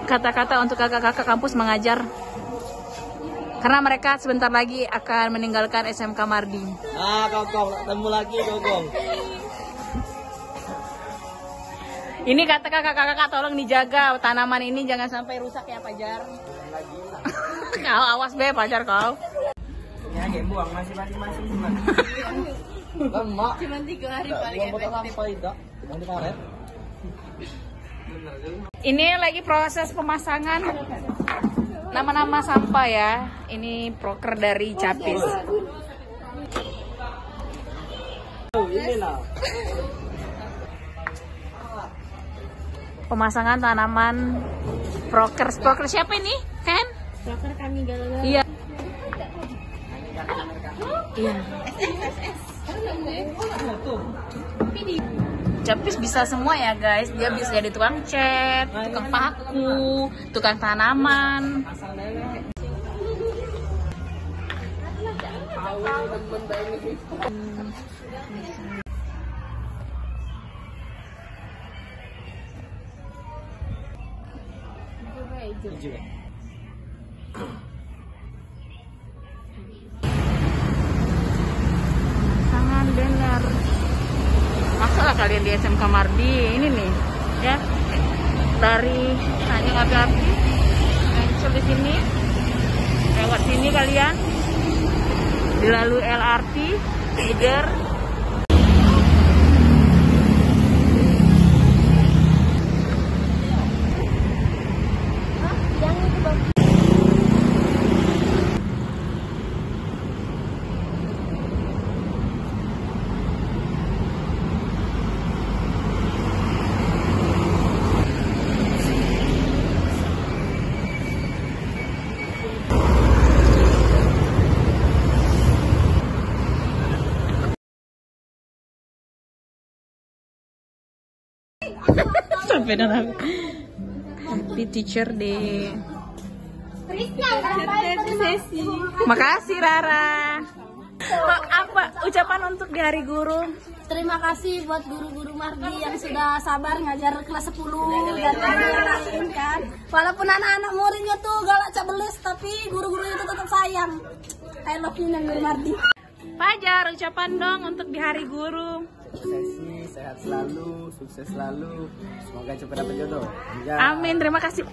Kata-kata untuk kakak-kakak kampus mengajar, karena mereka sebentar lagi akan meninggalkan SMK Mardi. Kokong, ketemu lagi Kokong. Ini kata kakak-kakak tolong dijaga tanaman ini jangan sampai rusak ya Fajar. Kau awas be Fajar kau. Ya buang masih. Lemak. Cuma 3 hari paling efektif. Ini lagi proses pemasangan nama-nama sampah ya. Ini proker dari Capis. Pemasangan tanaman proker. Proker siapa ini? Kan? Proker kami galau-galau. Iya. Iya. Capis bisa semua ya guys, dia bisa jadi tukang cat, tukang paku, tukang tanaman. Tangan bener. Masalah kalian di SMK Mardi ini nih ya, dari Tanjung Api-Api muncul di sini, lewat sini kalian dilalui LRT feeder. Sampai dan Happy Teacher Day. Makasih Rara. Apa ucapan untuk di Hari Guru? Terima kasih buat guru-guru Mardi yang sudah sabar ngajar kelas 10 dan lain-lain kan. Walaupun anak-anak muridnya tuh galak cabeles, tapi guru-guru itu tetap sayang. I love you yang guru Mardi. Fajar, ucapan dong untuk di Hari Guru. Sehat selalu, sukses selalu. Semoga cepat dapat jodoh. Amin, terima kasih.